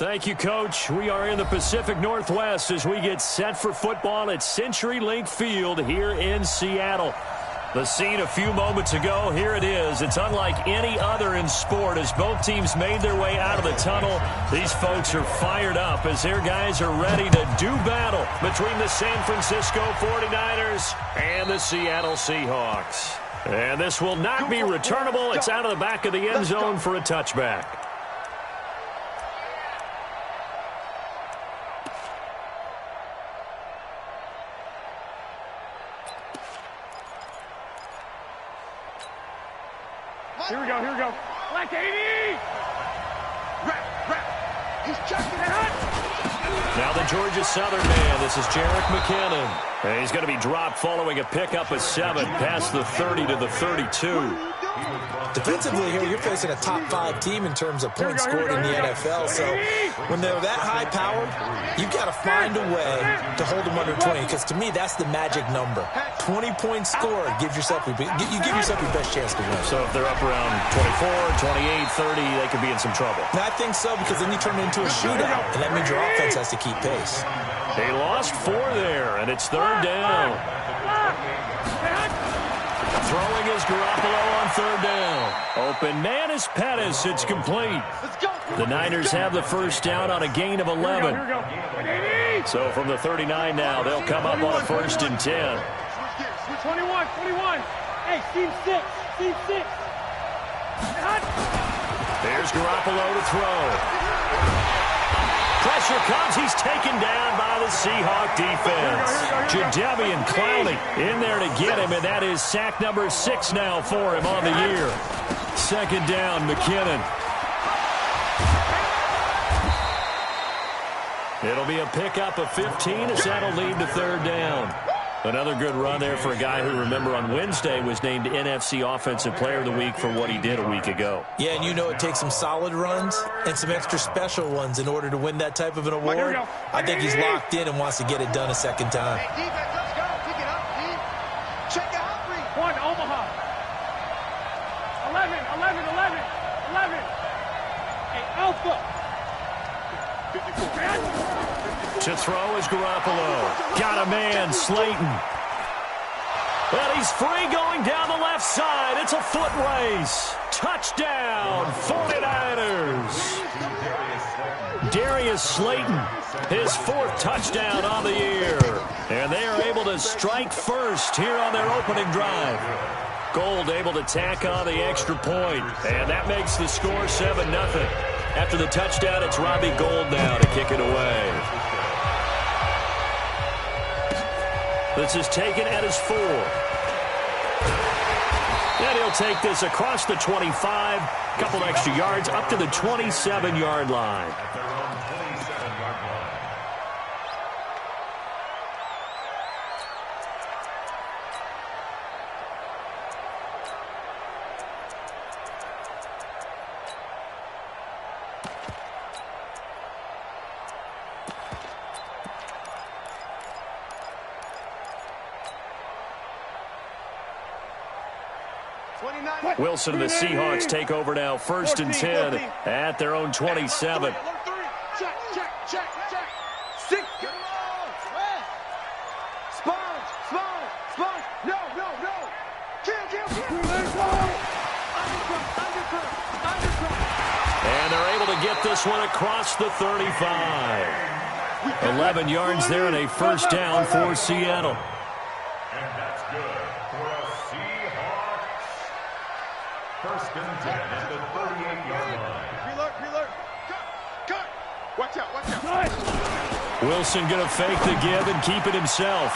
Thank you, Coach. We are in the Pacific Northwest as we get set for football at CenturyLink Field here in Seattle. The scene a few moments ago, here it is. It's unlike any other in sport as both teams made their way out of the tunnel. These folks are fired up as their guys are ready to do battle between the San Francisco 49ers and the Seattle Seahawks. And this will not be returnable. It's out of the back of the end zone for a touchback. Here we go. Black 80! Rap. He's checking it. Now the Georgia Southern man. This is Jerick McKinnon. And he's going to be dropped following a pickup of 7 past the 30 to the 32. Defensively here, you're facing a top-5 team in terms of points scored in the NFL. So when they're that high-powered, you've got to find a way to hold them under 20. Because to me, that's the magic number. 20 points scored. You give yourself your best chance to win. So if they're up around 24, 28, 30, they could be in some trouble. And I think so, because then you turn it into a shootout, and that means your offense has to keep pace. They lost 4 there, and it's 3rd down. Throwing is Garoppolo on 3rd down. Open man is Pettis. It's complete. The Niners have the first down on a gain of 11. So from the 39 now, they'll come up on a 1st and 10. 21. Hey, team 6. There's Garoppolo to throw. Pressure comes. He's taken down by the Seahawk defense. Jadeveon Clowney in there to get him, and that is sack number 6 now for him on the year. 2nd down, McKinnon. It'll be a pickup of 15 as that'll lead to 3rd down. Another good run there for a guy who, remember, on Wednesday was named NFC Offensive Player of the Week for what he did a week ago. Yeah, and you know it takes some solid runs and some extra special ones in order to win that type of an award. I think he's locked in and wants to get it done a 2nd time. Hey, defense, let's go. Pick it up, D. Check out. 1, Omaha. 11. Hey, Alpha. 54. To throw is Garoppolo. Got a man, Slayton. And he's free going down the left side. It's a foot race. Touchdown, 49ers. Darius Slayton, his 4th touchdown on the year. And they are able to strike first here on their opening drive. Gold able to tack on the extra point. And that makes the score 7-0. After the touchdown, it's Robbie Gould now to kick it away. This is taken at his 4. And he'll take this across the 25. Couple extra yards up to the 27-yard line. Wilson and the Seahawks take over now, 1st and 10 at their own 27. Check. 6. Sponge. No. And they're able to get this one across the 35. 11 yards there and a 1st down for Seattle. And that's good for a Seahawks. 1st and 10 at the 38-yard line. Preload. Cut. Watch out. Wilson going to fake the give and keep it himself.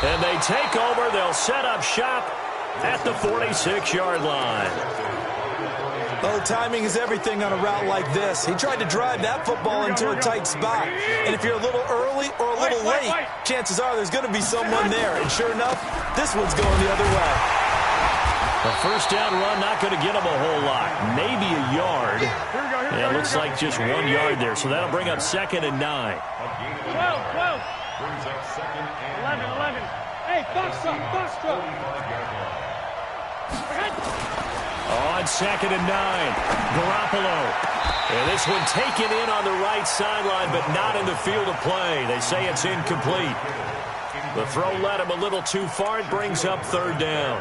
And they take over. They'll set up shop at the 46-yard line. Oh, timing is everything on a route like this. He tried to drive that football into a tight spot. And if you're a little early or a little late, chances are there's going to be someone there. And sure enough, this one's going the other way. A 1st down run, not going to get him a whole lot. Maybe a yard. Yeah, it looks like just 1 yard there. So that'll bring up 2nd and 9. 12. Brings up 2nd and 11. Hey, box truck. On 2nd and 9, Garoppolo And this one taken in on the right sideline, but not in the field of play. They say it's incomplete. The throw led him a little too far. It brings up third down.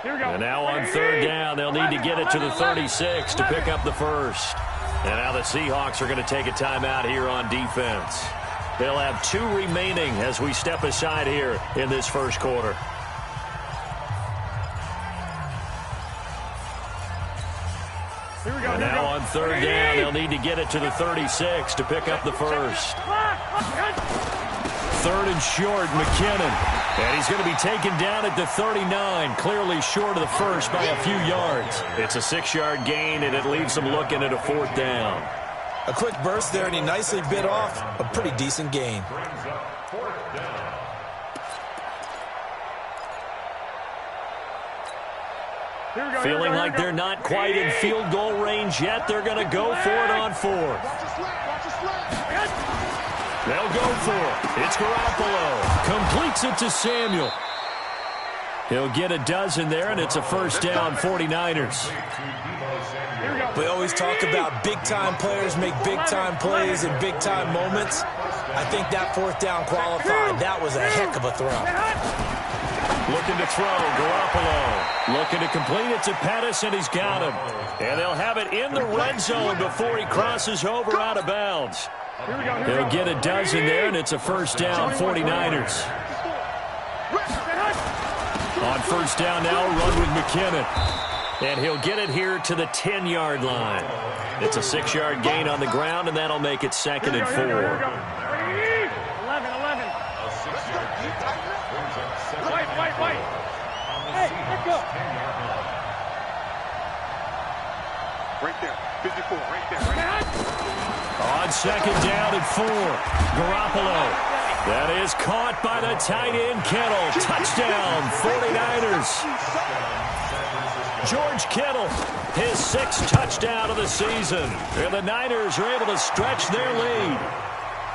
And now on third down, they'll need to get it to the 36 to pick up the first. And now the Seahawks are going to take a timeout here on defense. They'll have 2 remaining as we step aside here in this first quarter. And now on third down, they'll need to get it to the 36 to pick up the first. Third and short, McKinnon. And he's going to be taken down at the 39, clearly short of the first by a few yards. It's a 6-yard gain, and it leaves him looking at a fourth down. A quick burst there, and he nicely bit off a pretty decent gain. Feeling like they're not quite in field goal range yet. They're going to go for it on fourth. They'll go for it. It's Garoppolo. Completes it to Samuel. He'll get a dozen there, and it's a first down, 49ers. We always talk about big-time players make big-time plays in big-time moments. I think that fourth down qualified. That was a heck of a throw. Looking to throw, Garoppolo. Looking to complete it to Pettis, and he's got him. And they'll have it in the red zone before he crosses over out of bounds. He'll get a dozen there, and it's a first down, 49ers. On first down now, run with McKinnon. And he'll get it here to the 10-yard line. It's a 6-yard gain on the ground, and that'll make it second and 4. 11. Wait. Hey, let's go. Right there. 54, right there. On second down and 4, Garoppolo. That is caught by the tight end, Kittle. Touchdown, 49ers. George Kittle, his 6th touchdown of the season. And the Niners are able to stretch their lead.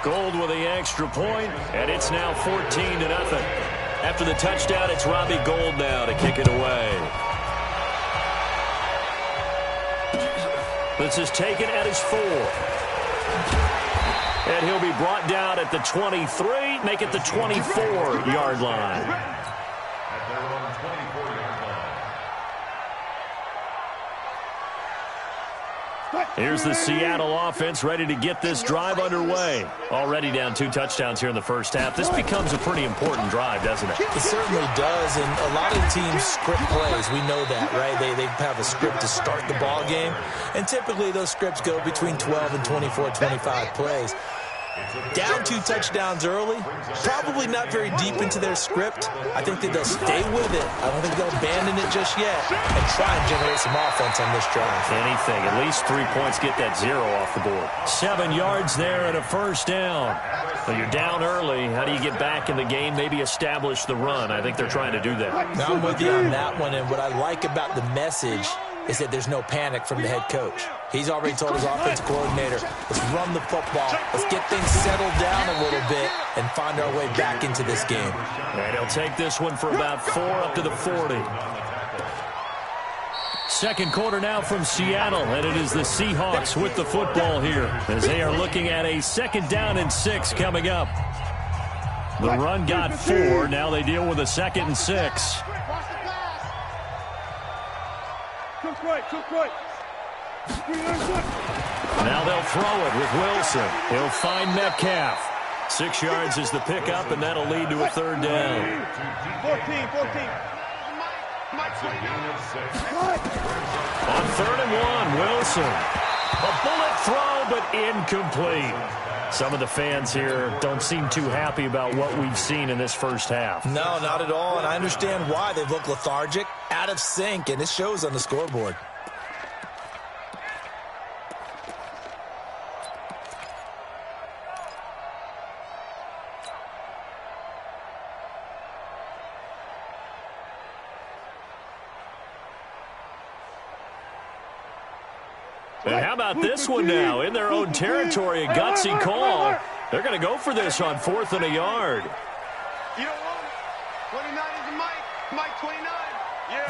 Gold with the extra point, and it's now 14-0. After the touchdown, it's Robbie Gould now to kick it away. This is taken at his 4th. And he'll be brought down at the 23, make it the 24-yard line. Here's the Seattle offense ready to get this drive underway. Already down 2 touchdowns here in the first half. This becomes a pretty important drive, doesn't it? It certainly does, and a lot of teams script plays. We know that, right? They have a script to start the ball game, and typically those scripts go between 12 and 24, 25 plays. Down 2 touchdowns early, probably not very deep into their script. I think that they'll stay with it. I don't think they'll abandon it just yet and try and generate some offense on this drive. Anything, at least 3 points, get that 0 off the board. 7 yards there and a first down. So you're down early. How do you get back in the game? Maybe establish the run. I think they're trying to do that. Now I'm with you on that one, and what I like about the message is that there's no panic from the head coach. He's already told his offensive coordinator, let's run the football, let's get things settled down a little bit and find our way back into this game. And he'll take this one for about 4 up to the 40. Second quarter now from Seattle, and it is the Seahawks with the football here as they are looking at a 2nd down and 6 coming up. The run got 4. Now they deal with a 2nd and 6. Now they'll throw it with Wilson. He'll find Metcalf. 6 yards is the pickup, and that'll lead to a 3rd down. 14. On 3rd and 1, Wilson. A bullet throw, but incomplete. Some of the fans here don't seem too happy about what we've seen in this first half. No, not at all, and I understand why. They look lethargic, out of sync, and it shows on the scoreboard. And how about this one now? In their own territory, a gutsy call. They're going to go for this on 4th and a yard. You don't want it. 29 is the Mike. Mike 29. Yeah.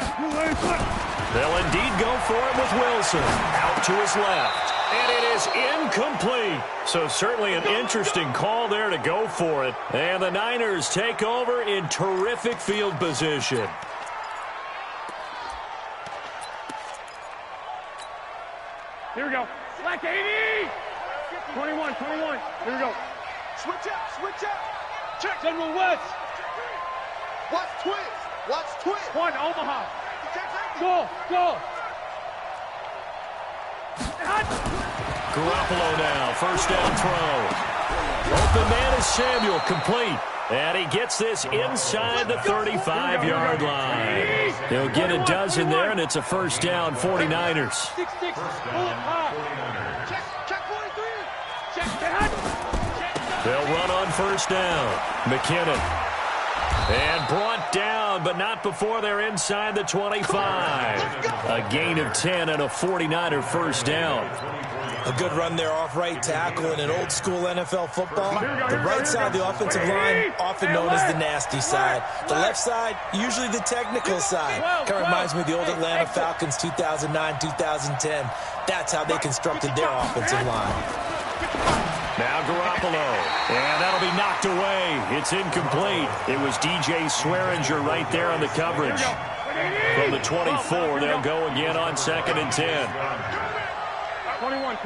They'll indeed go for it with Wilson. Out to his left. And it is incomplete. So certainly an interesting call there to go for it. And the Niners take over in terrific field position. Here we go. Slack 80. 21. Here we go. Switch out. Check. General West. Watch twist. 1, Omaha. Check. Go. Garoppolo now, first down throw. Open man is Samuel, complete. And he gets this inside the 35-yard line. He'll get a dozen there, and it's a first down, 49ers. 6. Check 43. Check. They'll run on first down. McKinnon. And brought down, but not before they're inside the 25. A gain of 10 and a 49er first down. A good run there off right tackle in an old-school NFL football. The right side of the offensive line, often known as the nasty side. The left side, usually the technical side. Kind of reminds me of the old Atlanta Falcons 2009, 2010. That's how they constructed their offensive line. Now Garoppolo, and that'll be knocked away. It's incomplete. It was DJ Swearinger right there on the coverage. From the 24, they'll go again on 2nd and 10. 21.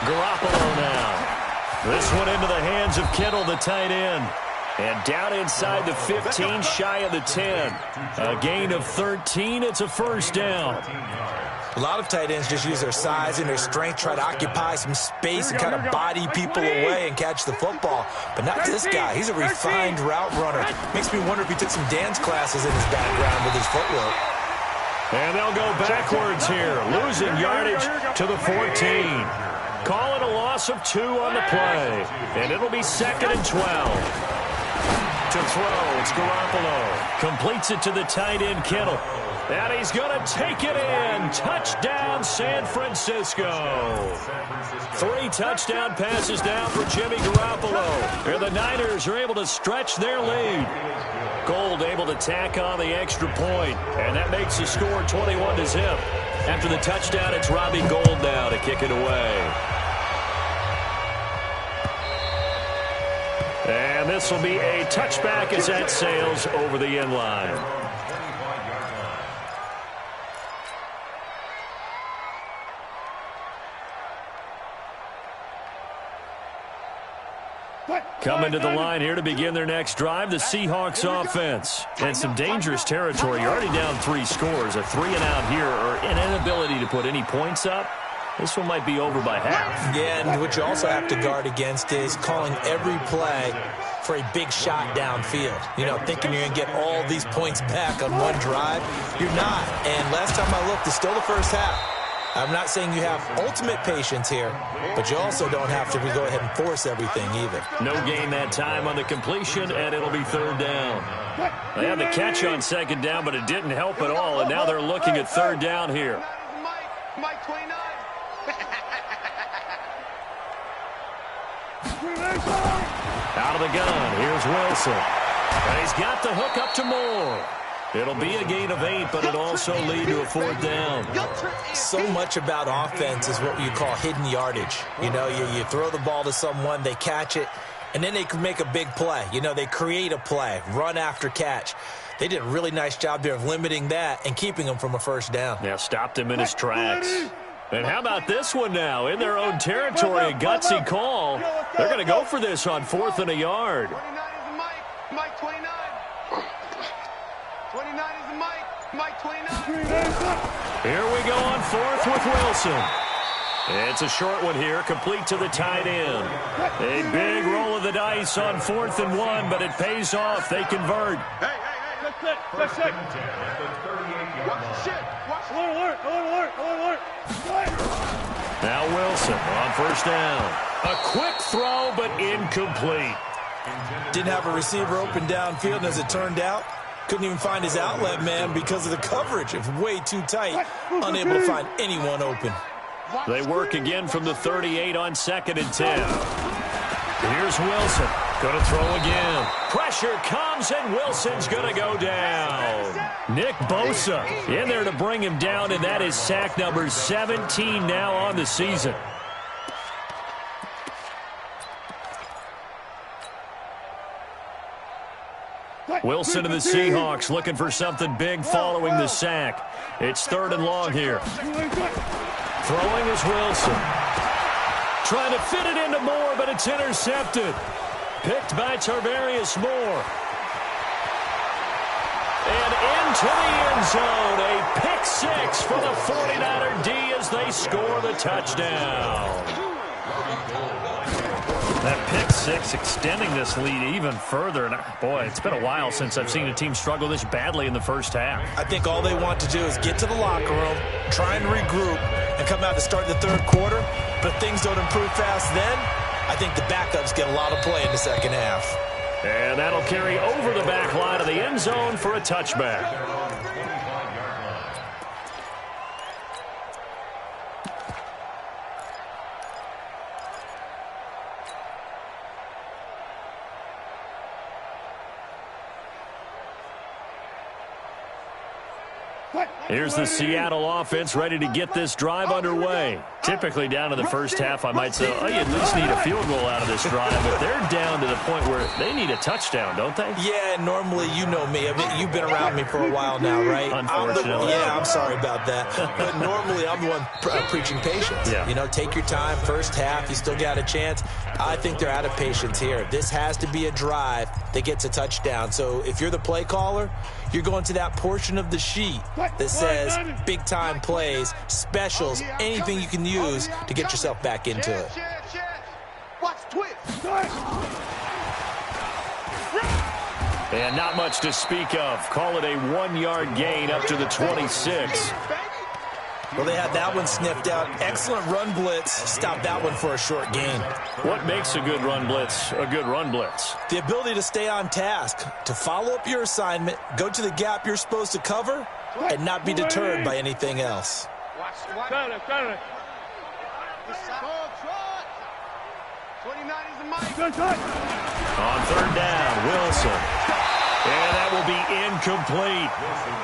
Garoppolo now. This one into the hands of Kittle, the tight end. And down inside the 15, shy of the 10. A gain of 13. It's a first down. A lot of tight ends just use their size and their strength, try to occupy some space and kind of body people away and catch the football. But not this guy. He's a refined route runner. Makes me wonder if he took some dance classes in his background with his footwork. And they'll go backwards here, losing yardage to the 14. Call it a loss of 2 on the play. And it'll be 2nd and 12. To throw, it's Garoppolo. Completes it to the tight end, Kittle. And he's going to take it in. Touchdown, San Francisco. 3 touchdown passes down for Jimmy Garoppolo. And the Niners are able to stretch their lead. Gold able to tack on the extra point. And that makes the score 21-0. After the touchdown, it's Robbie Gould now to kick it away. And this will be a touchback as that sails over the end line. Coming to the line here to begin their next drive, the Seahawks offense. And some dangerous territory. You're already down 3 scores. A 3-and-out here, or an inability to put any points up. This one might be over by half. Yeah, and what you also have to guard against is calling every play for a big shot downfield. You know, thinking you're going to get all these points back on one drive. You're not. And last time I looked, it's still the first half. I'm not saying you have ultimate patience here, but you also don't have to go ahead and force everything either. No gain that time on the completion, and it'll be 3rd down. They had the catch on 2nd down, but it didn't help at all, and now they're looking at 3rd down here. Mike 29. Out of the gun, here's Wilson. And he's got the hook up to Moore. It'll be a gain of 8, but it'll also lead to a 4th down. So much about offense is what you call hidden yardage. You know, you throw the ball to someone, they catch it, and then they can make a big play. You know, they create a play, run after catch. They did a really nice job there of limiting that and keeping him from a first down. Yeah, stopped him in his tracks. And how about this one now? In their own territory, a gutsy call. They're going to go for this on 4th and a yard. 29 is the Mike. Mike 29. 29 is the Mike. Mike 29. Here we go on 4th with Wilson. It's a short one here, complete to the tight end. A big roll of the dice on 4th and 1, but it pays off. They convert. Hey. That's it. Watch the shit. Alert. Now Wilson on 1st down. A quick throw, but incomplete. Didn't have a receiver open downfield, and as it turned out, Couldn't even find his outlet man because of the coverage. It's way too tight. Unable to find anyone open. They work again from the 38 on 2nd and 10. Here's Wilson. Going to throw again. Pressure comes, and Wilson's going to go down. Nick Bosa in there to bring him down, and that is sack number 17 now on the season. Wilson and the Seahawks looking for something big following the sack. It's 3rd and long here. Throwing is Wilson. Trying to fit it into Moore, but it's intercepted. Picked by Tarvarius Moore. And into the end zone. A pick 6 for the 49er D as they score the touchdown. That pick 6 extending this lead even further. And boy, it's been a while since I've seen a team struggle this badly in the first half. I think all they want to do is get to the locker room, try and regroup, and come out to start the 3rd quarter. But if things don't improve fast then, I think the backups get a lot of play in the 2nd half. And that'll carry over the back line of the end zone for a touchback. Here's the Seattle offense ready to get this drive underway. Typically down to the first half, I might say, oh, you at least need a field goal out of this drive. But they're down to the point where they need a touchdown, don't they? Yeah, normally, you know me. I mean, you've been around me for a while now, right? Unfortunately. I'm sorry about that. But normally, I'm the one preaching patience. Yeah. You know, take your time. First half, you still got a chance. I think they're out of patience here. This has to be a drive that gets a touchdown. So if you're the play caller, you're going to that portion of the sheet that says big-time plays, specials, anything you can use to get yourself back into it. Watch twist. And not much to speak of. Call it a 1-yard gain up to the 26. Well, they had that one sniffed out. Excellent run blitz. Stop that one for a short gain. What makes a good run blitz a good run blitz? The ability to stay on task, to follow up your assignment, go to the gap you're supposed to cover, and not be deterred by anything else. Watch. 29 is the mic. On 3rd down, Wilson. And that will be incomplete.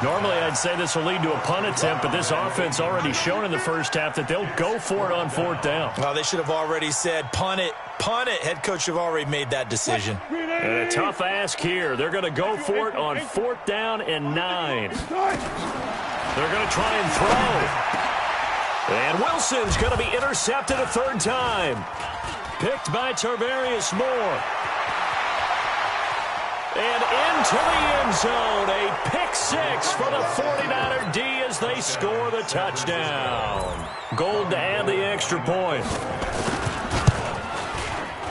Normally, I'd say this will lead to a punt attempt, but this offense already shown in the first half that they'll go for it on 4th down. Well, they should have already said, punt it, punt it. Head coach have already made that decision. And a tough ask here. They're going to go for it on 4th down and 9. They're going to try and throw. And Wilson's going to be intercepted a 3rd time. Picked by Tarvarius Moore. And into the end zone, a pick 6 for the 49er D as they score the touchdown. Gold to add the extra point.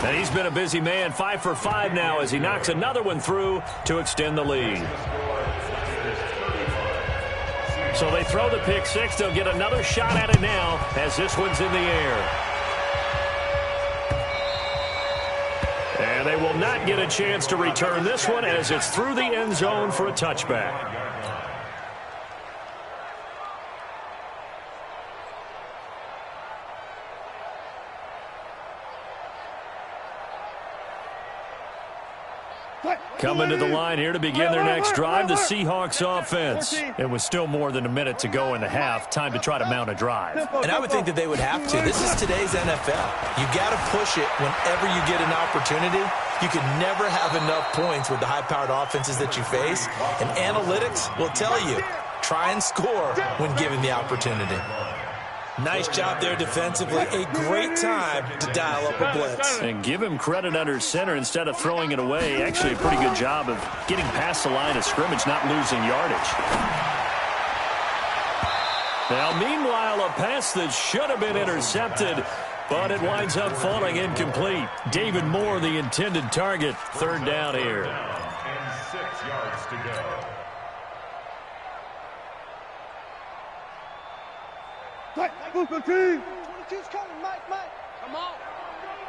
And he's been a busy man, 5 for 5 now as he knocks another one through to extend the lead. So they throw the pick 6. They'll get another shot at it now as this one's in the air. And they will not get a chance to return this one as it's through the end zone for a touchback. Coming to the line here to begin their next drive, the Seahawks offense. It was still more than a minute to go in the half. Time to try to mount a drive. And I would think that they would have to. This is today's NFL. You got to push it whenever you get an opportunity. You can never have enough points with the high-powered offenses that you face. And analytics will tell you, try and score when given the opportunity. Nice job there defensively. A great time to dial up a blitz. And give him credit under center instead of throwing it away. Actually a pretty good job of getting past the line of scrimmage, not losing yardage. Now, meanwhile, a pass that should have been intercepted, but it winds up falling incomplete. David Moore, the intended target. 3rd down here. And 6 yards to go. Move the team. 22's coming, Mike. Come on.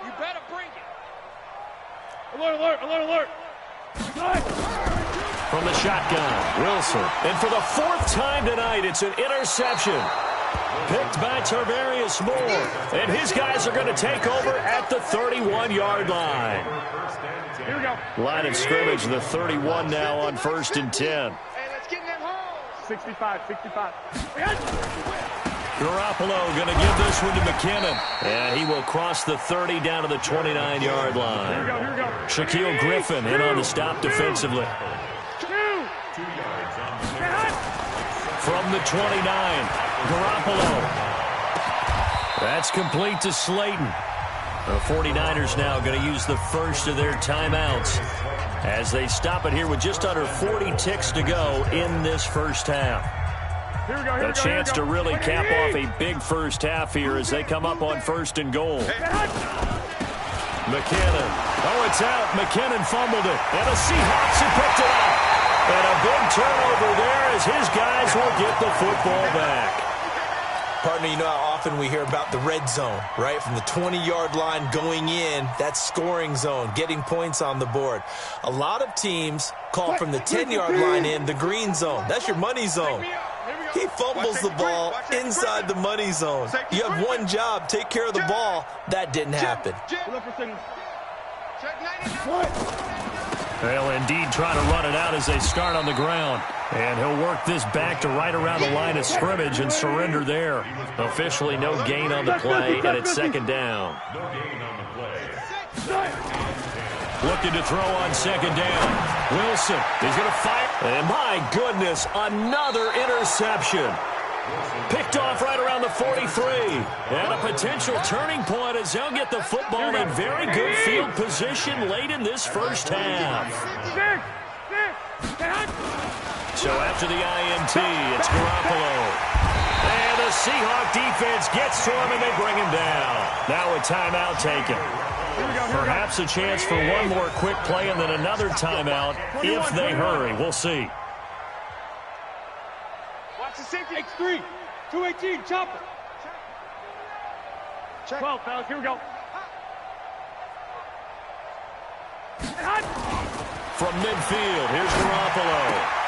You better bring it. Alert. From the shotgun, Wilson. And for the fourth time tonight, it's an interception. Picked by Tarvarius Moore. And his guys are going to take over at the 31-yard line. Here we go. Line of scrimmage, the 31 now on 1st and 10. Hey, let's get in that hole. 65. Garoppolo going to give this one to McKinnon. And he will cross the 30 down to the 29-yard line. Here we go. Shaquille Griffin in on the stop defensively. From the 29, Garoppolo. That's complete to Slayton. The 49ers now going to use the first of their timeouts as they stop it here with just under 40 ticks to go in this first half. A chance to really cap off a big first half here as they come up on 1st and goal. McKinnon. Oh, it's out. McKinnon fumbled it. And the Seahawks have picked it up. And a big turnover there as his guys will get the football back. Partner, you know how often we hear about the red zone, right? From the 20-yard line going in, that's scoring zone, getting points on the board. A lot of teams call from the 10-yard line in the green zone. That's your money zone. He fumbles the ball inside the money zone. You have one job, take care of the ball. That didn't happen. They'll indeed try to run it out as they start on the ground. And he'll work this back to right around the line of scrimmage and surrender there. Officially no gain on the play, and it's 2nd down. No gain on the play. Looking to throw on 2nd down. Wilson, he's going to fire. And my goodness, another interception. Picked off right around the 43. And a potential turning point as they'll get the football in very good field position late in this first half. So after the INT, it's Garoppolo. And the Seahawk defense gets to him, and they bring him down. Now a timeout taken. Perhaps a chance for one more quick play and then another timeout if they hurry. We'll see. Watch the safety. X3. 218. Chopper. 12, fellas. Here we go. From midfield, here's Garoppolo.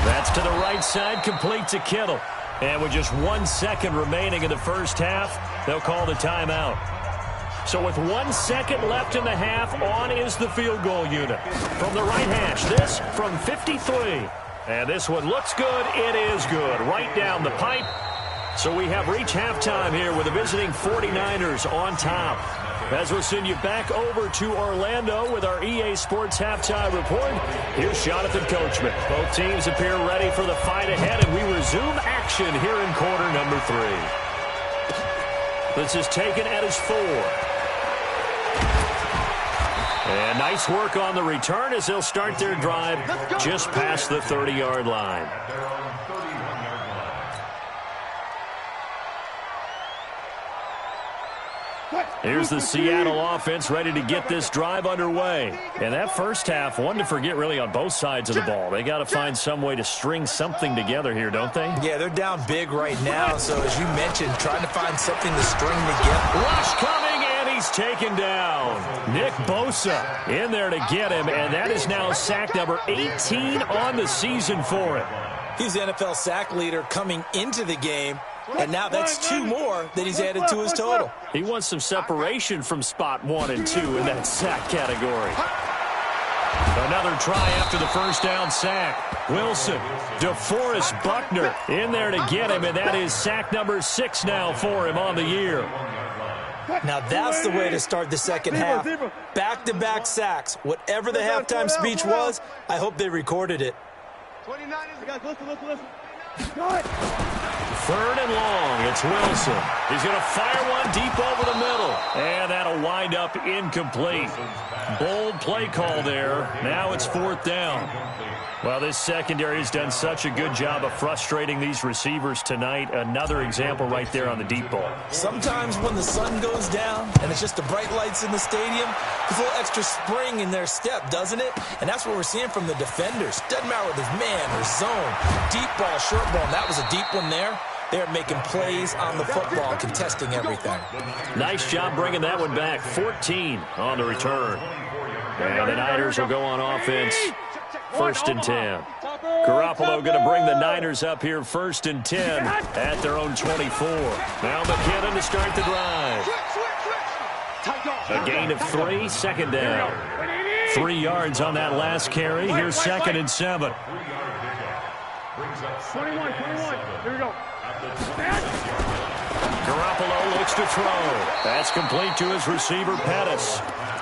That's to the right side, complete to Kittle. And with just 1 second remaining in the first half, they'll call the timeout. So with 1 second left in the half, on is the field goal unit. From the right hash, this from 53. And this one looks good. It is good. Right down the pipe. So we have reached halftime here with the visiting 49ers on top. As we'll send you back over to Orlando with our EA Sports Halftime Report, here's Jonathan Coachman. Both teams appear ready for the fight ahead, and we resume action here in quarter number 3. This is taken at his 4. And nice work on the return as they'll start their drive just past the 30-yard line. Here's the Seattle offense ready to get this drive underway. And that first half, one to forget really on both sides of the ball. They got to find some way to string something together here, don't they? Yeah, they're down big right now. So as you mentioned, trying to find something to string together. Rush coming, and he's taken down. Nick Bosa in there to get him, and that is now sack number 18 on the season for him. He's the NFL sack leader coming into the game. And now that's 2 more that he's added to his total. He wants some separation from spot 1 and 2 in that sack category. Another try after the first down sack. Wilson, DeForest Buckner in there to get him, and that is sack number 6 now for him on the year. Now that's the way to start the second half. Back-to-back sacks. Whatever the halftime speech was, I hope they recorded it. 29ers, guys, listen. 3rd and long, it's Wilson. He's going to fire one deep over the middle. And that'll wind up incomplete. Bold play call there. Now it's 4th down. Well, this secondary has done such a good job of frustrating these receivers tonight. Another example right there on the deep ball. Sometimes when the sun goes down and it's just the bright lights in the stadium, there's a little extra spring in their step, doesn't it? And that's what we're seeing from the defenders. Doesn't matter whether it's man or zone, deep ball, short ball. And that was a deep one there. They're making plays on the football, contesting everything. Nice job bringing that one back. 14 on the return. And the Niners will go on offense 1st and 10. Garoppolo going to bring the Niners up here 1st and 10 at their own 24. Now McKinnon to start the drive. A gain of 3, 2nd down. 3 yards on that last carry. Here's 2nd and 7. 21. Here we go. Garoppolo looks to throw. That's complete to his receiver, Pettis.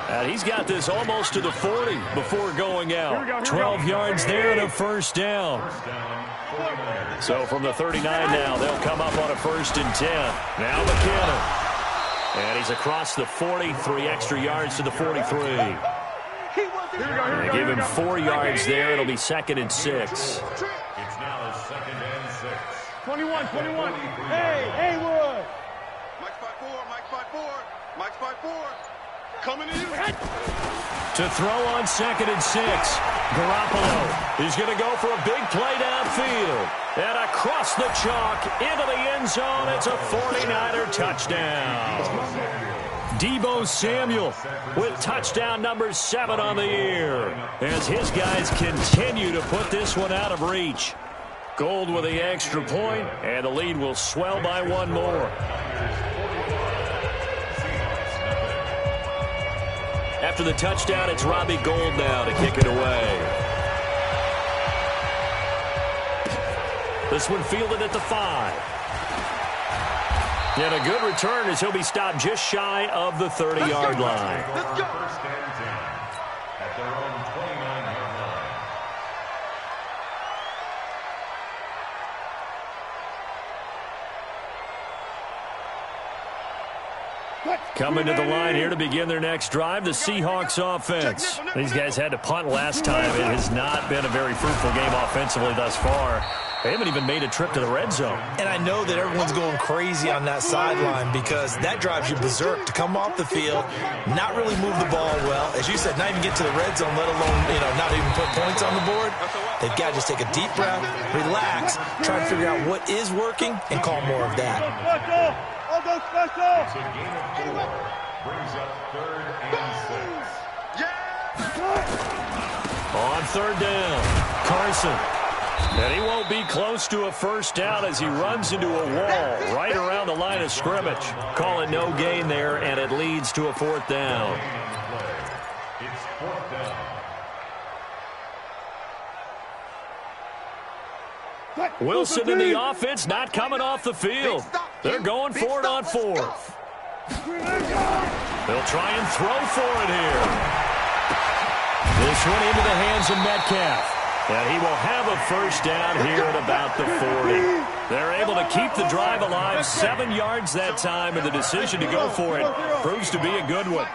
And he's got this almost to the 40 before going out. 12 yards there and a 1st down. So from the 39 now, they'll come up on a 1st and 10. Now McKinnon. And he's across the 40, 3 extra yards to the 43. They give him 4 yards there. It'll be 2nd and 6. It's now 2nd and 6. 21. Hey, Haywood. Mike's by 4. Mike's by 4. Coming to you. To throw on 2nd and 6. Garoppolo is going to go for a big play downfield. And across the chalk into the end zone. It's a 49er touchdown. Deebo Samuel with touchdown number 7 on the year as his guys continue to put this one out of reach. Gold with the extra point, and the lead will swell by 1 more. After the touchdown, it's Robbie Gould now to kick it away. This one fielded at the 5. And a good return as he'll be stopped just shy of the 30-yard line. Let's go. 1st and 10 at their own 29-yard line. Coming to the line here to begin their next drive, the Seahawks offense. These guys had to punt last time. It has not been a very fruitful game offensively thus far. They haven't even made a trip to the red zone. And I know that everyone's going crazy on that sideline because that drives you berserk to come off the field, not really move the ball well. As you said, not even get to the red zone, let alone, not even put points on the board. They've got to just take a deep breath, relax, try to figure out what is working, and call more of that. It's a gain of 4. Brings up 3rd and 6. On 3rd down, Carson. And he won't be close to a 1st down as he runs into a wall right around the line of scrimmage. Call it no gain there, and it leads to a 4th down. It's 4th down. Wilson in the offense not coming off the field. They're going for it on 4th. They'll try and throw for it here. This one into the hands of Metcalf. And he will have a 1st down here at about the 40. They're able to keep the drive alive, 7 yards that time, and the decision to go for it proves to be a good one.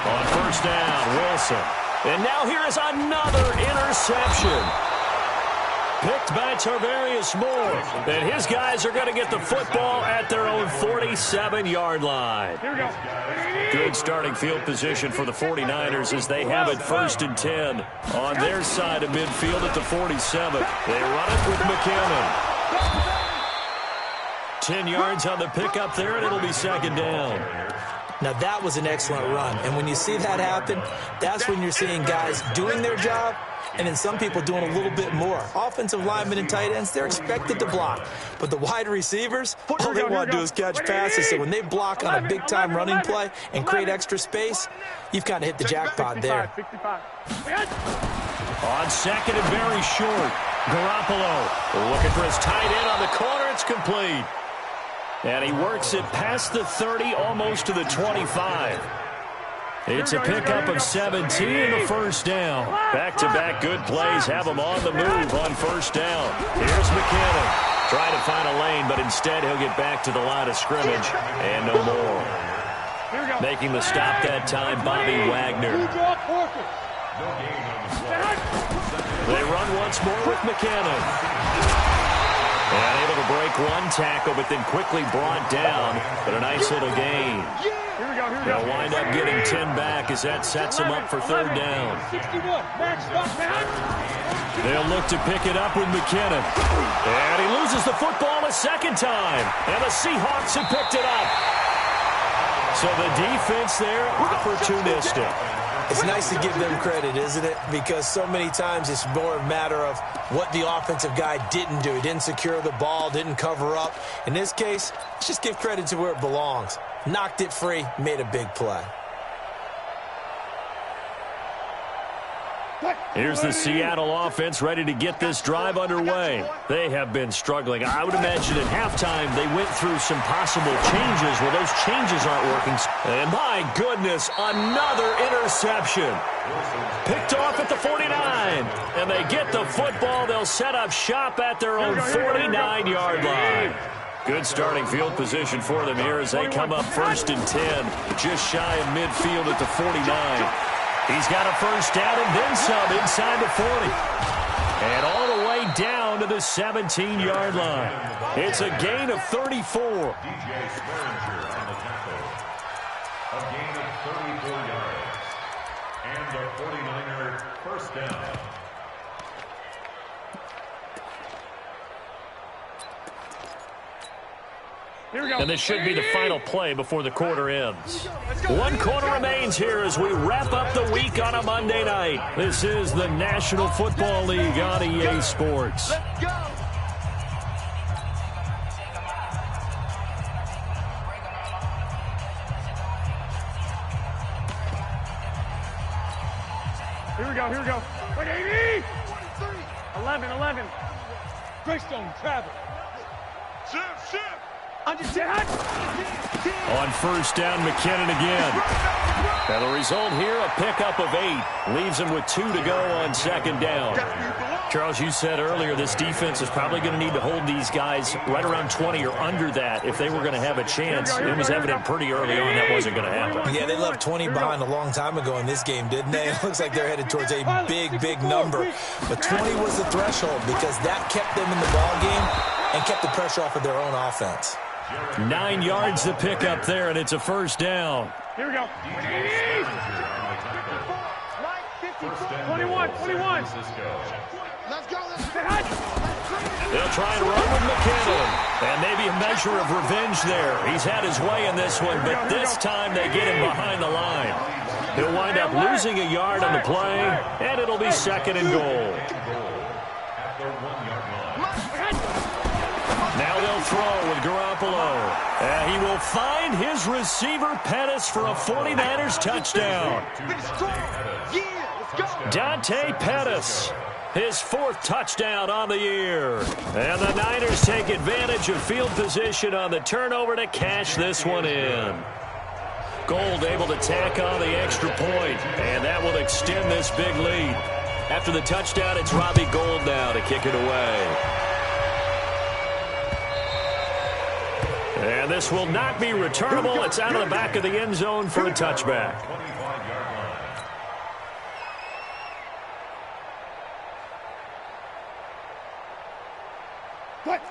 On 1st down, Wilson. And now here is another interception. Picked by Tarvarius Moore. And his guys are going to get the football at their own 47-yard line. Good starting field position for the 49ers as they have it 1st and 10 on their side of midfield at the 47. They run it with McKinnon. 10 yards on the pickup there, and it'll be 2nd down. Now, that was an excellent run. And when you see that happen, that's when you're seeing guys doing their job and then some people doing a little bit more. Offensive linemen and tight ends, they're expected to block. But the wide receivers, all they want to do is catch passes. So when they block on a big-time running play and create extra space, you've kind of hit the jackpot there. On 2nd and very short, Garoppolo looking for his tight end on the corner. It's complete. And he works it past the 30, almost to the 25. It's a pickup of 17 and a 1st down. Back-to-back good plays have him on the move on 1st down. Here's McKinnon. Trying to find a lane, but instead he'll get back to the line of scrimmage and no more. Making the stop that time, Bobby Wagner. They run once more with McKinnon. And able to break one tackle, but then quickly brought down. But a nice little gain. They'll wind up getting 10 back as that sets them up for 3rd down. They'll look to pick it up with McKinnon. And he loses the football a 2nd time. And the Seahawks have picked it up. So the defense there, opportunistic. It's nice to give them credit, isn't it? Because so many times it's more a matter of what the offensive guy didn't do. He didn't secure the ball, didn't cover up. In this case, let's just give credit to where it belongs. Knocked it free, made a big play. Here's the Seattle offense ready to get this drive underway. They have been struggling. I would imagine at halftime they went through some possible changes. Well, those changes aren't working. And my goodness, another interception. Picked off at the 49. And they get the football. They'll set up shop at their own 49-yard line. Good starting field position for them here as they come up 1st and 10. Just shy of midfield at the 49. He's got a first down and then some inside the 40. And all the way down to the 17-yard line. It's a gain of 34. DJ Swearinger on the tackle. A gain of 34 yards. And the 49er first down. And this should be the final play before the quarter ends. 1 quarter remains here as we wrap up the week on a Monday night. This is the National Football League on EA Sports. Here we go, here we go. 180! 11. Greystone, Travis. Shift. On first down, McKinnon again. And the result here, a pickup of 8. Leaves him with 2 to go on 2nd down. Charles, you said earlier this defense is probably going to need to hold these guys right around 20 or under that if they were going to have a chance. It was evident pretty early on that wasn't going to happen. Yeah, they left 20 behind a long time ago in this game, didn't they? It looks like they're headed towards a big number. But 20 was the threshold because that kept them in the ball game and kept the pressure off of their own offense. 9 yards to pick up there, and it's a first down. Here we go. 21. Let's go. They'll try and run with McKinnon. And maybe a measure of revenge there. He's had his way in this one, but this time they get him behind the line. He'll wind up losing a yard on the play, and it'll be 2nd and goal. Now they'll throw with Garoppolo. And he will find his receiver, Pettis, for a 49ers touchdown. Dante Pettis, his 4th touchdown on the year. And the Niners take advantage of field position on the turnover to cash this one in. Gold able to tack on the extra point, and that will extend this big lead. After the touchdown, it's Robbie Gould now to kick it away. And this will not be returnable. It's out of the back of the end zone for a touchback.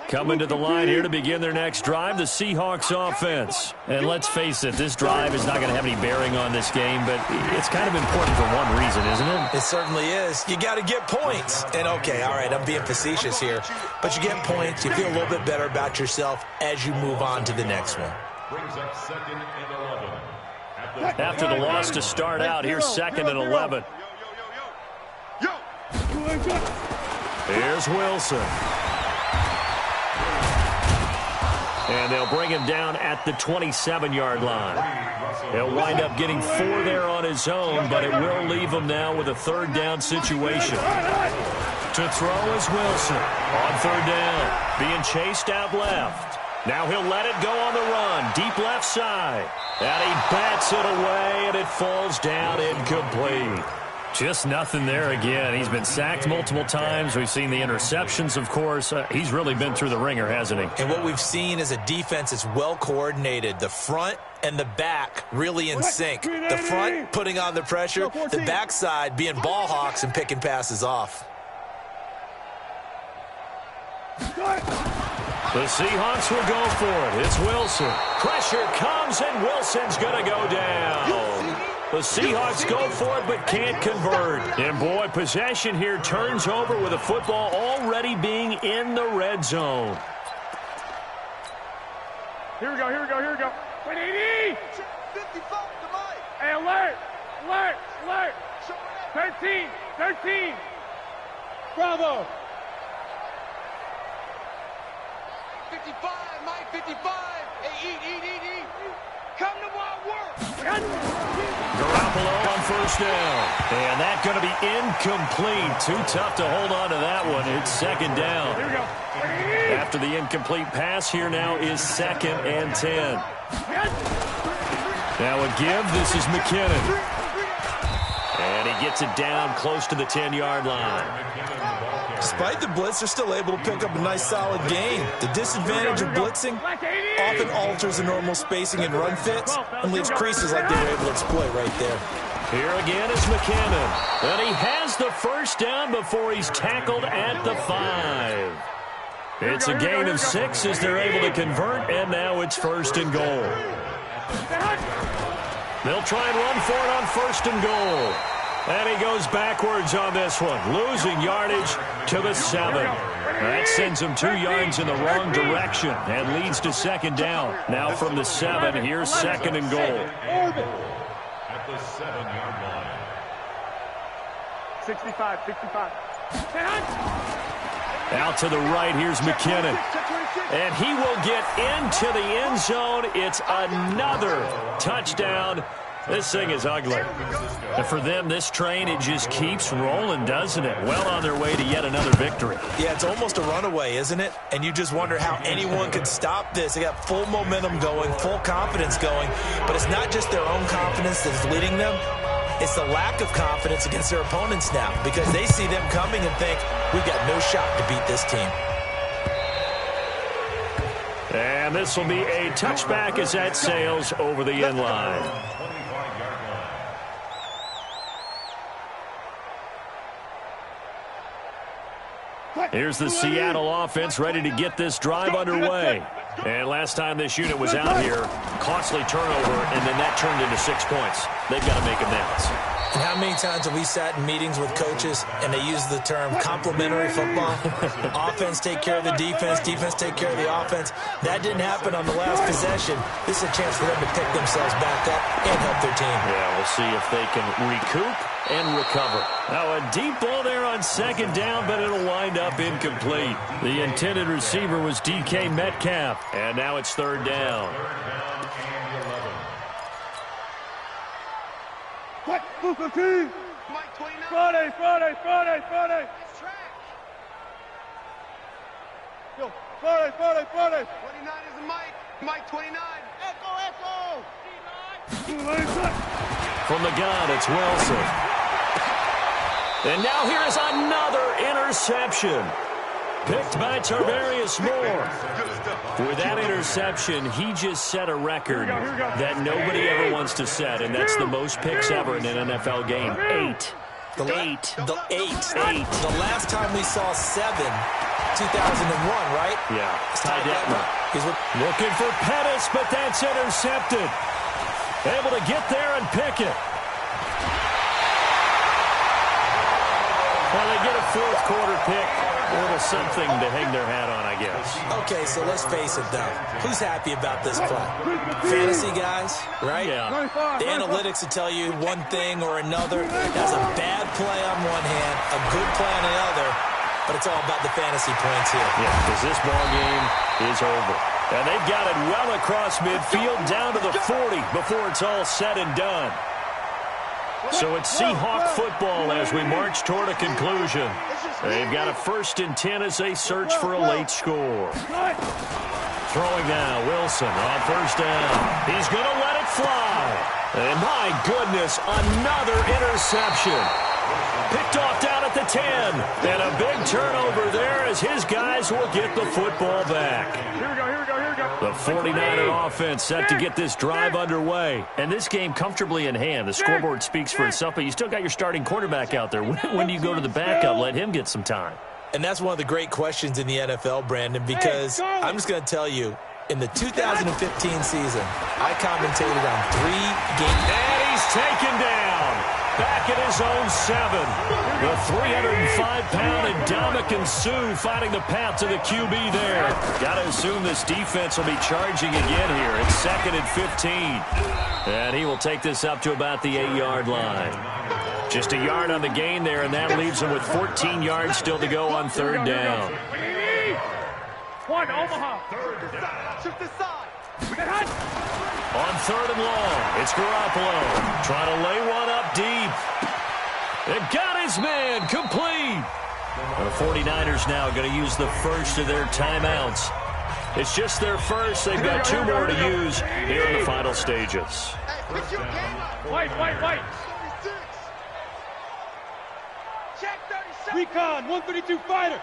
Coming to the line here to begin their next drive, the Seahawks offense. And let's face it, this drive is not going to have any bearing on this game, but it's kind of important for one reason, isn't it? It certainly is. You got to get points. And okay, all right, I'm being facetious here, but you get points, you feel a little bit better about yourself as you move on to the next one. Brings up 2nd and 11. After the loss to start out, here's 2nd and 11. Here's Wilson. And they'll bring him down at the 27-yard line. He'll wind up getting 4 there on his own, but it will leave him now with a 3rd down situation. To throw is Wilson. On 3rd down, being chased out left. Now he'll let it go on the run, deep left side. And he bats it away, and it falls down incomplete. Just nothing there again. He's been sacked multiple times. We've seen the interceptions, of course. He's really been through the ringer, hasn't he? And what we've seen is a defense that's well coordinated. The front and the back really in sync. The front putting on the pressure, the backside being ball hawks and picking passes off. The Seahawks will go for it. It's Wilson. Pressure comes, and Wilson's going to go down. The Seahawks go for it but can't convert. And, boy, possession here turns over with the football already being in the red zone. Here we go. 180! Hey, alert! Alert! Alert! 13! 13! Bravo! 55, Mike, 55. Hey, eat. Come to my work. Garoppolo on first down. And that's going to be incomplete. Too tough to hold on to that one. It's second down. Here we go. After the incomplete pass, here now is 2nd and 10. Now a give. This is McKinnon. And he gets it down close to the 10-yard line. Despite the blitz, they're still able to pick up a nice solid gain. The disadvantage of blitzing often alters the normal spacing and run fits and leaves creases like they were able to exploit right there. Here again is McKinnon. And he has the first down before he's tackled at the 5. It's a gain of 6 as they're able to convert, and now it's 1st and goal. They'll try and run for it on 1st and goal. And he goes backwards on this one, losing yardage to the 7. That sends him 2 yards in the wrong direction and leads to 2nd down. Now from the 7, here's 2nd and goal. At the 7-yard line. 65, 65. Out to the right, here's McKinnon. And he will get into the end zone. It's another touchdown. This thing is ugly. And for them, this train, it just keeps rolling, doesn't it? Well on their way to yet another victory. Yeah, it's almost a runaway, isn't it? And you just wonder how anyone could stop this. They got full momentum going, full confidence going. But it's not just their own confidence that's leading them. It's the lack of confidence against their opponents now because they see them coming and think, we've got no shot to beat this team. And this will be a touchback as that sails over the end line. Here's the Seattle offense ready to get this drive underway. And last time this unit was out here, costly turnover, and then that turned into 6 points. They've got to make amends. And how many times have we sat in meetings with coaches and they use the term complementary football? Offense take care of the defense, defense take care of the offense. That didn't happen on the last possession. This is a chance for them to pick themselves back up and help their team. Yeah, we'll see if they can recoup and recover. Now a deep ball there on 2nd down, but it'll wind up incomplete. The intended receiver was DK Metcalf, and now it's 3rd down. What? Mike 29. Friday. Yo, Friday. 29 is a Mike. Mike 29. Echo. From the gun, it's Wilson. And now here is another interception. Picked by Tarvarius Moore. With that interception, he just set a record that nobody ever wants to set, and that's the most picks ever in an NFL game. 8. The last time we saw 7, 2001, right? Yeah. Ty Detmer. He's looking for Pettis, but that's intercepted. Able to get there and pick it. Well, they get a 4th quarter pick. A little something to hang their hat on, I guess. Okay, so let's face it, though. Who's happy about this play? Fantasy guys, right? Yeah. The analytics will tell you one thing or another. That's a bad play on one hand, a good play on the other, but it's all about the fantasy points here. Yeah, because this ball game is over. And they've got it well across midfield, down to the 40 before it's all said and done. So it's Seahawk football as we march toward a conclusion. They've got a 1st and 10 as they search for a late score. Throwing now, Wilson on 1st down. He's going to let it fly. And my goodness, another interception. Picked off down at the 10. And a big turnover there as his guys will get the football back. Here we go. The 49er offense set to get this drive underway. And this game comfortably in hand. The scoreboard speaks for itself, but you still got your starting quarterback out there. When do you go to the backup? Let him get some time. And that's one of the great questions in the NFL, Brandon, because I'm just going to tell you, in the 2015 season, I commentated on 3 games. And he's taken down. back at his own 7. The 305-pound Ndamukong Suh finding the path to the QB there. Got to assume this defense will be charging again here. It's 2nd and 15. And he will take this up to about the 8-yard line. Just a yard on the gain there, and that leaves him with 14 yards still to go on 3rd down. One, Omaha. Shoot this side. On 3rd and long, it's Garoppolo trying to lay one up deep. It got his man complete. The 49ers now going to use the first of their timeouts. It's just their first. They've got 2 more to use here in the final stages. Hey, pick your game up. White. Check 37. Recon, 132 fighter.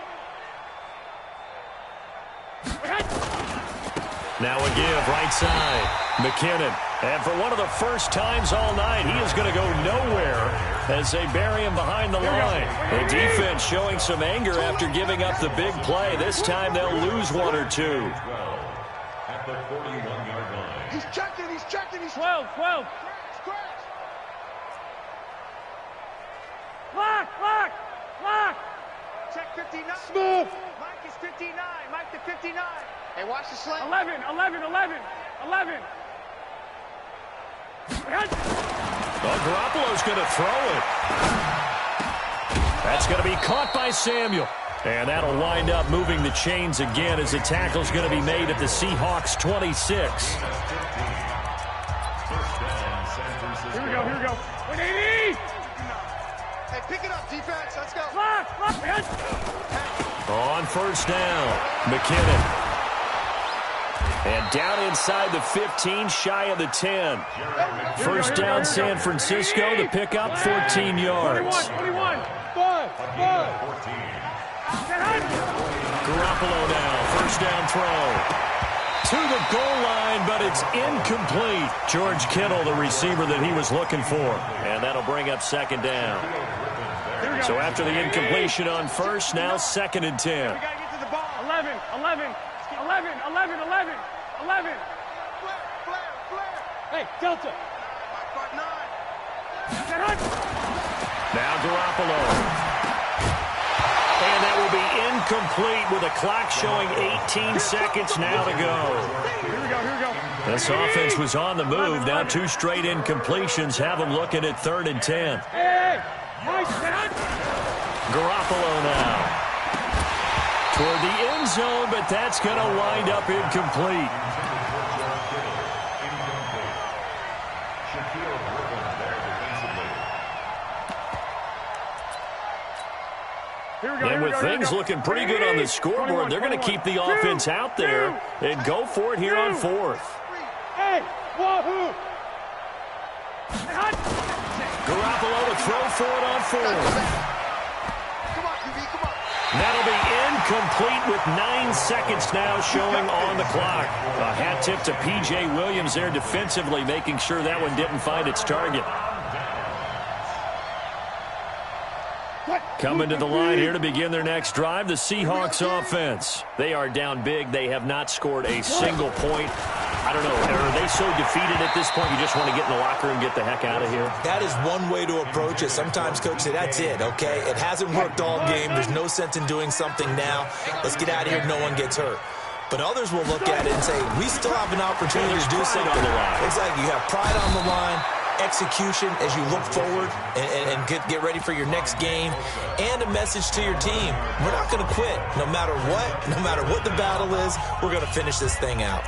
Now a give, right side. McKinnon. And for one of the first times all night, he is going to go nowhere as they bury him behind the line. The defense showing some anger after giving up the big play. This time they'll lose 1 or 2. At the 41-yard line. He's checking. 12. Scratch. Lock. Check 59. Smooth. Mike is 59. Mike to 59. Hey, watch the slant. 11. Well, Garoppolo's going to throw it. That's going to be caught by Samuel. And that'll wind up moving the chains again as the tackle's going to be made at the Seahawks 26. Here we go. 180. Hey, pick it up, defense. Let's go. Lock. On 1st down, McKinnon. And down inside the 15, shy of the 10. 1st down, San Francisco. The pickup, 14 yards. 21. 5. Garoppolo now, 1st down throw. To the goal line, but it's incomplete. George Kittle, the receiver that he was looking for. And that'll bring up 2nd down. So after the incompletion on 1st, now 2nd and 10. We got to get to the ball. 11. Flare. Hey, Delta. Mike 5-9. Now Garoppolo. And that will be incomplete with a clock showing 18 seconds now to go. Here we go. This offense was on the move. Now 2 straight incompletions have them looking at 3rd and 10. Hey. Garoppolo now. Toward the end zone, but that's going to wind up incomplete. And with things looking pretty good on the scoreboard, they're going to keep the offense out there and go for it here on 4th. Hey, wahoo! Garoppolo to throw for it on 4th. Come on, QB, come on. That'll be incomplete with 9 seconds now showing on the clock. A hat tip to P.J. Williams there defensively, making sure that one didn't find its target. Coming to the line here to begin their next drive, the Seahawks offense. They are down big. They have not scored a single point. I don't know. Are they so defeated at this point you just want to get in the locker room and get the heck out of here? That is one way to approach it. Sometimes coaches say, that's it, okay? It hasn't worked all game. There's no sense in doing something now. Let's get out of here. No one gets hurt. But others will look at it and say, we still have an opportunity to do something. On the line. Exactly. You have pride on the line, execution as you look forward and get ready for your next game, and a message to your team. We're not going to quit. No matter what the battle is, we're going to finish this thing out.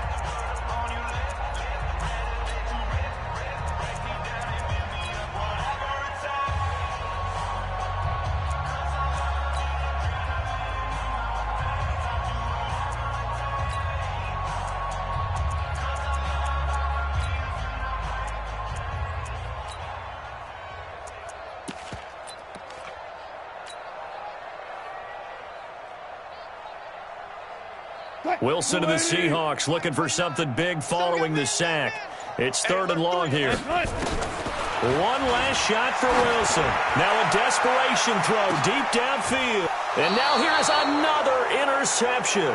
Wilson to the Seahawks looking for something big following the sack. It's 3rd and long here. One last shot for Wilson. Now a desperation throw deep downfield. And now here is another interception.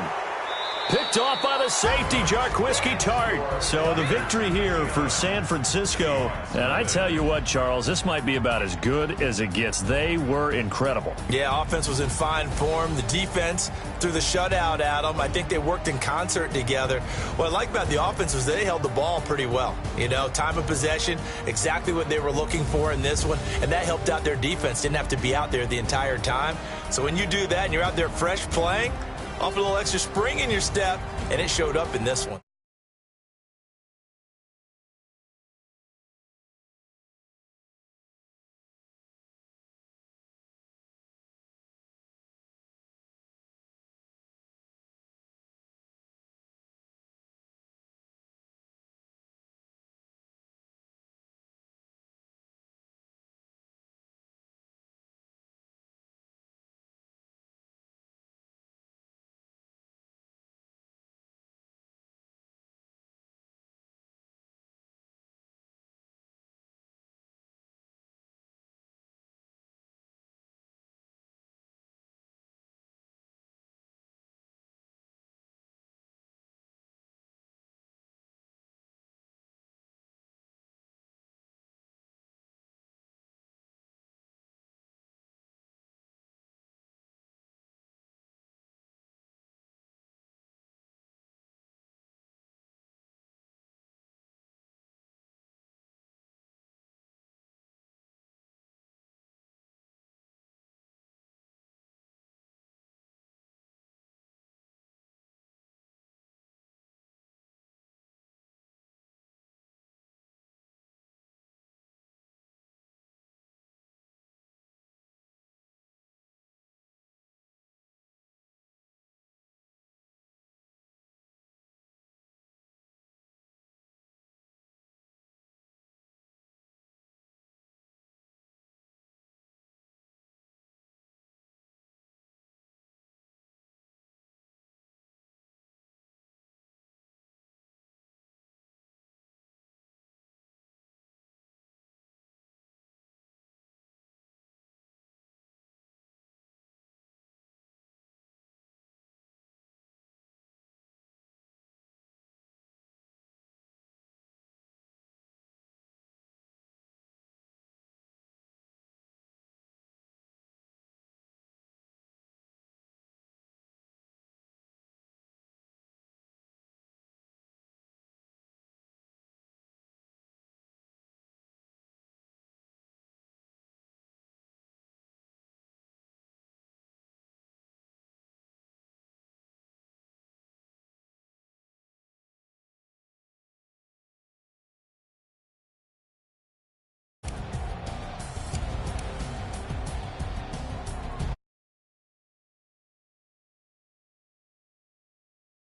Picked off by the safety, Jarquiski Tart. So the victory here for San Francisco. And I tell you what, Charles, this might be about as good as it gets. They were incredible. Yeah, offense was in fine form. The defense threw the shutout at them. I think they worked in concert together. What I like about the offense was they held the ball pretty well. You know, time of possession, exactly what they were looking for in this one. And that helped out their defense. Didn't have to be out there the entire time. So when you do that and you're out there fresh playing, off a little extra spring in your step, and it showed up in this one.